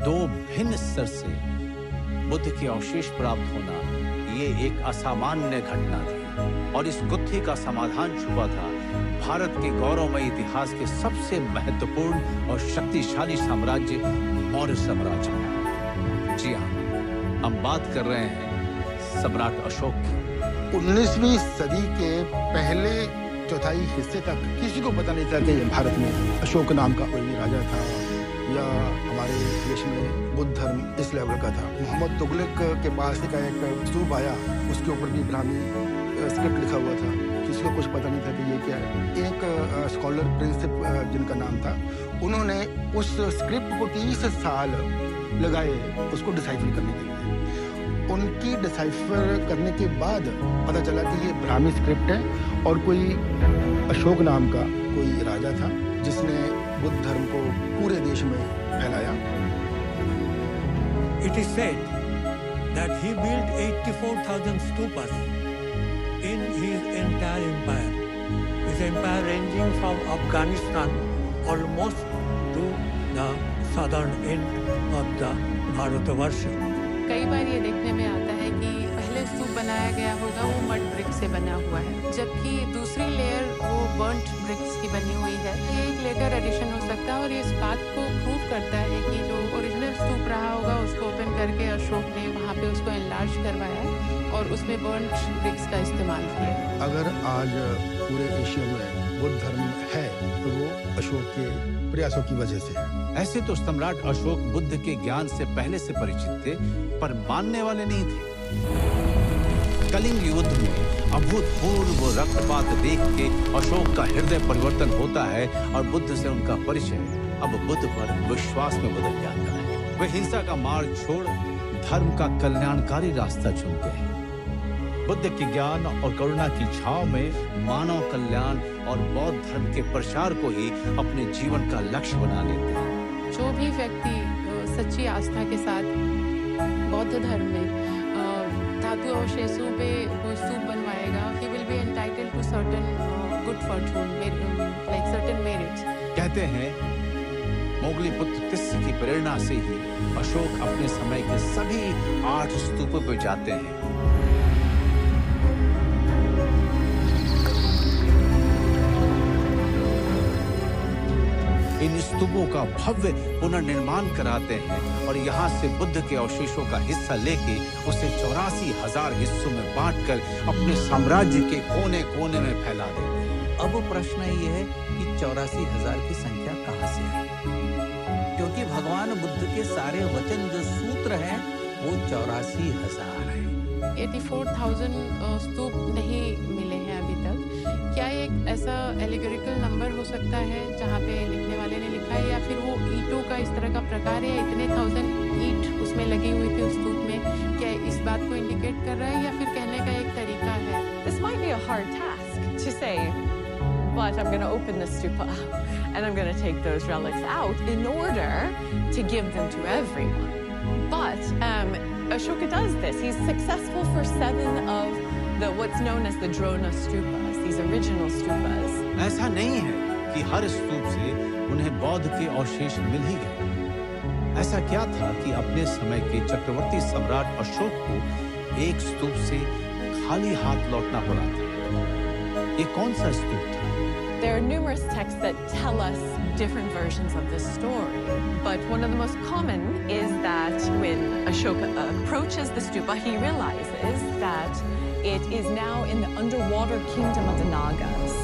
दो भिन्न स्तर से बुद्ध के अवशेष प्राप्त होना ये एक असामान्य घटना थी और इस गुत्थी का समाधान छुपा था भारत के गौरवमय इतिहास के सबसे महत्वपूर्ण और शक्तिशाली साम्राज्य मौर्य साम्राज्य में। जी हाँ, हम बात कर रहे हैं सम्राट अशोक की। 19वीं सदी के पहले चौथाई हिस्से तक किसी को पता नहीं था कि भारत में अशोक नाम का कोई राजा था या हमारे देश में बुद्ध धर्म इस लेवल का था। मोहम्मद तुगलक के पास एक स्तूप आया, उसके ऊपर भी ब्राह्मी स्क्रिप्ट लिखा हुआ था। किसी को कुछ पता नहीं था कि ये क्या है। एक स्कॉलर प्रिंसिप जिनका नाम था, उन्होंने उस स्क्रिप्ट को 30 साल लगाए उसको डिसाइफर करने के लिए। उनकी डिसाइफर करने के बाद पता चला कि ये ब्राह्मी स्क्रिप्ट है और कोई अशोक नाम का कोई राजा था जिसने बुद्ध धर्म को पूरे देश में फैलाया। It is said that he built 84,000 stupas in his entire empire. His empire ranging from Afghanistan almost to the southern end of the Bharatavarsha. कई बार ये देखने में आता है कि पहले स्तूप बनाया गया होगा वो मड ब्रिक से बना हुआ है, जबकि दूसरी लेयर वो बर्न्ट ब्रिक्स की बनी हुई है। ये एक लेटर एडिशन हो सकता है और ये इस बात को प्रूव करता है कि जो ओरिजिनल स्तूप रहा होगा उसको ओपन करके अशोक ने वहाँ पे उसको एनलार्ज करवाया और उसमें बर्न्ट ब्रिक्स का इस्तेमाल किया। अगर आज पूरे एशिया में बुद्ध धर्म है तो वो अशोक के प्रयासों की वजह से है। ऐसे तो सम्राट अशोक बुद्ध के ज्ञान से पहले से परिचित थे, पर मानने वाले नहीं थे। कलिंग युद्ध में अभूतपूर्व रक्तपात देख के अशोक का हृदय परिवर्तन होता है और बुद्ध से उनका परिचय अब बुद्ध पर विश्वास में बदल जाता है। वे हिंसा का मार्ग छोड़ धर्म का कल्याणकारी रास्ता चुनते हैं। बुद्ध के ज्ञान और करुणा की छाव में मानव कल्याण और बौद्ध धर्म के प्रचार को ही अपने जीवन का लक्ष्य बना लेते हैं। जो भी व्यक्ति सच्ची आस्था के साथ बौद्ध धर्म में धातु अवशेषों पे वो स्तूप बनवाएगा, he will be entitled to certain good fortune, like certain merits. कहते हैं मोगली पुत्र तिस्य की प्रेरणा से ही अशोक अपने समय के सभी 8 स्तूपों पर जाते हैं। इन स्तूपों का भव्य पुनर्निर्माण कराते हैं और यहाँ से बुद्ध के अवशेषों का हिस्सा लेके उसे 84,000 हिस्सों में बांटकर अपने साम्राज्य के कोने कोने में फैला देते हैं। अब प्रश्न ये है कि 84,000 की संख्या कहाँ से आई? क्योंकि भगवान बुद्ध के सारे वचन जो सूत्र हैं वो 84,000 है। 84,000 स्तूप नहीं मिले हैं अभी तक। क्या ये एक ऐसा एलिगोरिकल नंबर हो सकता है जहाँ पे लिखने वाले ने लिखा है, या फिर वो ईंटों का इस तरह का प्रकार है, इतने 1000 ईंट उसमें लगी हुई थी उस स्तूप में? क्या इस बात को इंडिकेट कर रहा है या फिर कहने का एक तरीका है? This might be a hard task to say, but I'm going to open the stupa and I'm going to take those relics out in order to give them to everyone. But Ashoka does this. He's successful for 7 of the what's known as the Drona stupas, these original stupas. ऐसा नहीं है कि हर स्तूप से उन्हें बौद्ध के अवशेष मिल ही गए। ऐसा क्या था कि अपने समय के चक्रवर्ती सम्राट अशोक को एक स्तूप से खाली हाथ लौटना पड़ा था? ये कौन सा स्तूप था? There are numerous texts that tell us different versions of this story, but one of the most common is that when Ashoka approaches the stupa, he realizes that it is now in the underwater kingdom of the Nagas.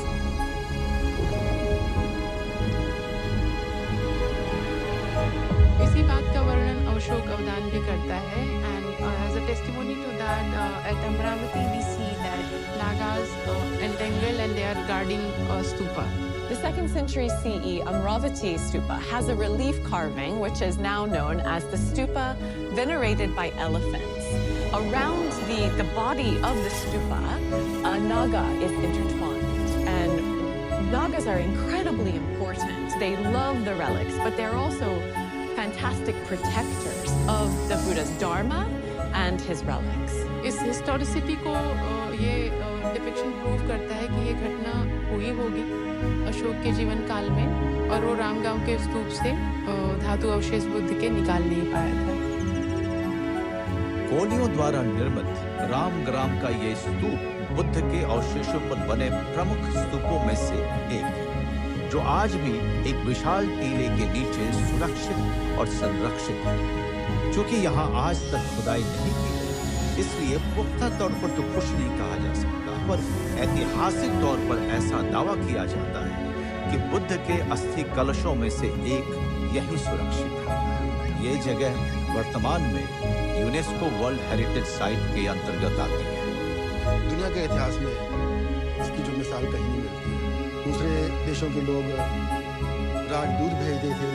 इसी बात का वर्णन अशोक अवदान भी करता है, and as a testimony to that, at Amravati we see that Nagas entangle and they are guarding stupa. The 2nd century CE Amravati stupa has a relief carving which is now known as the stupa venerated by elephants. Around the body of the stupa, a naga is intertwined, and nagas are incredibly important. They love the relics, but they're also fantastic protectors of the Buddha's dharma and his relics. इस historicity को ये depiction prove करता है कि ये घटना हुई होगी अशोक के जीवन काल में, और वो रामगांव के स्तूप से धातु अवशेष बुद्ध के निकाल नहीं पाया था। कोलियों द्वारा निर्मित रामग्राम का ये स्तूप बुद्ध के अवशेषों पर बने प्रमुख स्तूपों में से एक है, जो आज भी एक विशाल टीले के नीचे सुरक्षित और संरक्षित है। चूंकि यहाँ आज तक खुदाई नहीं की गई, इसलिए पुख्ता तौर पर तो कुछ नहीं कहा जा सकता, पर ऐतिहासिक तौर पर ऐसा दावा किया जाता है कि बुद्ध के अस्थि कलशों में से एक यही सुरक्षित है। ये जगह वर्तमान में यूनेस्को वर्ल्ड हेरिटेज साइट के अंतर्गत आती है। दुनिया के इतिहास में इसकी जो मिसाल कहीं नहीं मिलती है। दूसरे देशों के लोग राजदूत भेजते थे,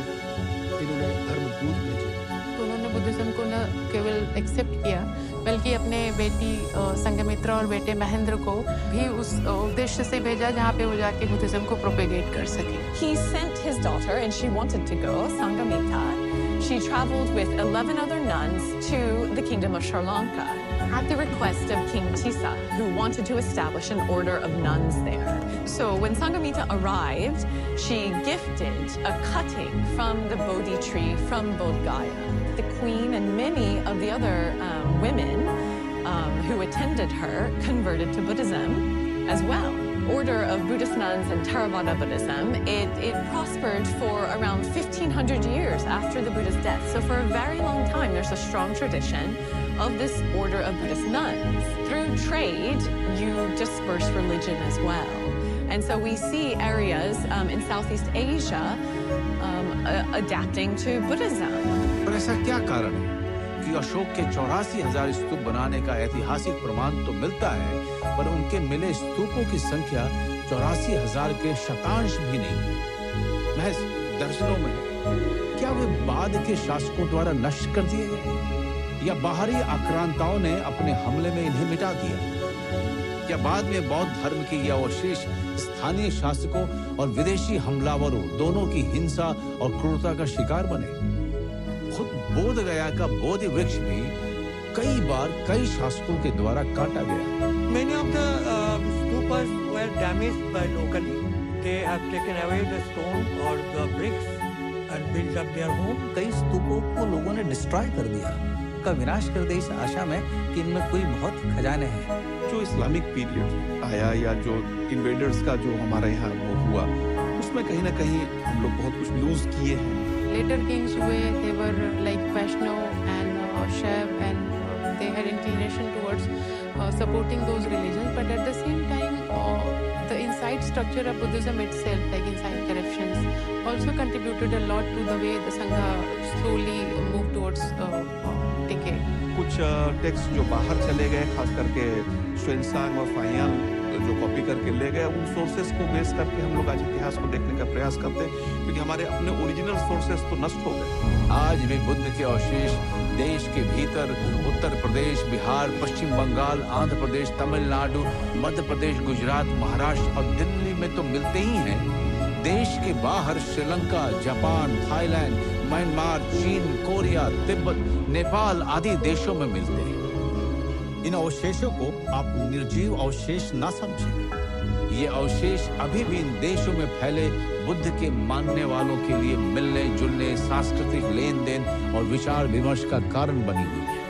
इन्होंने धर्मदूत भेजे। तो उन्होंने बुद्धिज्म को न केवल एक्सेप्ट किया, बल्कि अपने बेटी संघमित्रा और बेटे महेंद्र को भी उस उद्देश्य से भेजा जहाँ पे वो जाके बुद्धिज्म को प्रोपेगेट कर सके। He sent his daughter, and she wanted to go, Sanghamitta. She traveled with 11 other nuns to the kingdom of Sri Lanka at the request of King Tissa, who wanted to establish an order of nuns there. So when Sanghamitta arrived, she gifted a cutting from the Bodhi tree from Bodh Gaya. The queen and many of the other women who attended her converted to Buddhism as well. Order of Buddhist nuns and Theravada Buddhism, it prospered for around 1500 years after the Buddha's death. So for a very long time, there's a strong tradition of this order of Buddhist nuns. Through trade, you disperse religion as well. And so we see areas in Southeast Asia adapting to Buddhism. पर ऐसा क्या कारण है कि अशोक के 84,000 स्तूप बनाने का ऐतिहासिक प्रमाण तो मिलता है, पर उनके मिले स्तूपों की संख्या 84,000 के शतांश भी नहीं है, महज दर्जनों में है। क्या वे बाद के शासकों द्वारा नष्ट कर दिए गए, या बाहरी आक्रांताओं ने अपने हमले में इन्हें मिटा दिया? क्या बाद में बौद्ध धर्म के ये अवशेष स्थानीय शासकों और विदेशी हमलावरों दोनों की हिंसा और क्रूरता का शिकार बने? खुद बोध गया का बोधि वृक्ष भी कई बार कई शासकों के द्वारा काटा गया। Many of the stupas were damaged by locally. They have taken away the stone or the bricks and built up their home. कई स्तूपों को लोगों ने डिस्ट्रॉय कर दिया, का विनाश कर दिया, इस आशा में कि इनमें कोई बहुत खजाने हैं। जो इस्लामिक पीरियड आया या जो इन्वेडर्स का जो हमारे यहाँ वो हुआ, उसमें कहीं ना कहीं हम लोग बहुत कुछ लूज किए हैं। Later kings हुए, they were like Vaishnav and Shaiv, and they had inclination towards supporting those religions, but at the same time, the inside structure of Buddhism itself, like inside corruptions, also contributed a lot to the way the Sangha slowly moved towards decay. कुछ text जो बाहर चले गए, खास करके श्वेनसांग और फाहियान जो copy करके ले गए, उन सोर्सेस को बेस करके हम लोग आज इतिहास को देखने का प्रयास करते हैं, क्योंकि हमारे अपने ओरिजिनल सोर्सेस तो नष्ट हो गए। आज भी बुद्ध के अवशेष देश के भीतर उत्तर प्रदेश, बिहार, पश्चिम बंगाल, आंध्र प्रदेश, तमिलनाडु, मध्य प्रदेश, गुजरात, महाराष्ट्र और दिल्ली में तो मिलते ही हैं। देश के बाहर श्रीलंका, जापान, थाईलैंड, म्यांमार, चीन, कोरिया, तिब्बत, नेपाल आदि देशों में मिलते हैं। इन अवशेषों को आप निर्जीव अवशेष ना समझें। ये अवशेष अभी भी इन देशों में फैले बुद्ध के मानने वालों के लिए मिलने जुलने, सांस्कृतिक लेन देन और विचार विमर्श का कारण बनी हुई है।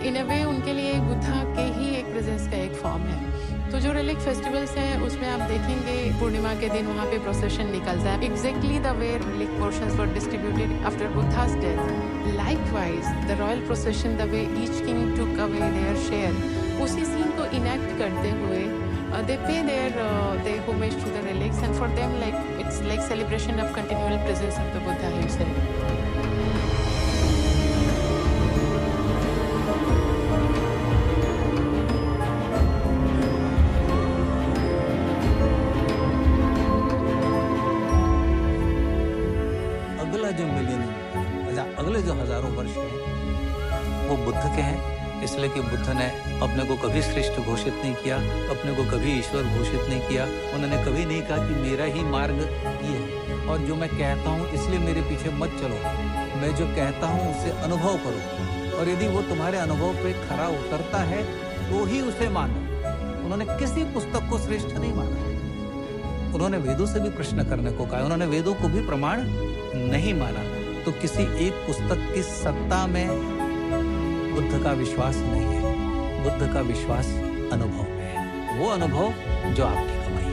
इन अ वे उनके लिए बुद्धा के ही एक प्रेजेंस का एक फॉर्म है। तो जो रिलिक फेस्टिवल्स हैं उसमें आप देखेंगे पूर्णिमा के दिन वहाँ पे प्रोसेशन निकलता है, exactly the way relic portions were distributed after Buddha's death. Likewise the royal procession, the way each king took away their share, उसी सीन को इनैक्ट करते हुए they pay their homage to the relics, and for them it's like celebration of continual presence of the Buddha himself. अगले जो हजारों वर्ष हैं वो बुद्ध के हैं, इसलिए कि बुद्ध ने अपने को कभी श्रेष्ठ घोषित नहीं किया, अपने को कभी ईश्वर घोषित नहीं किया। उन्होंने कभी नहीं कहा कि मेरा ही मार्ग ये है और जो मैं कहता हूँ इसलिए मेरे पीछे मत चलो, मैं जो कहता हूँ उससे अनुभव करो, और यदि वो तुम्हारे अनुभव पे खरा उतरता है तो ही उसे मानो, उन्होंने किसी पुस्तक को श्रेष्ठ नहीं माना। उन्होंने वेदों से भी प्रश्न करने को कहा, उन्होंने वेदों को भी प्रमाण नहीं माना। तो किसी एक पुस्तक की सत्ता में बुद्ध का विश्वास नहीं है। बुद्ध का विश्वास अनुभव में है, वो अनुभव जो आपकी कमाई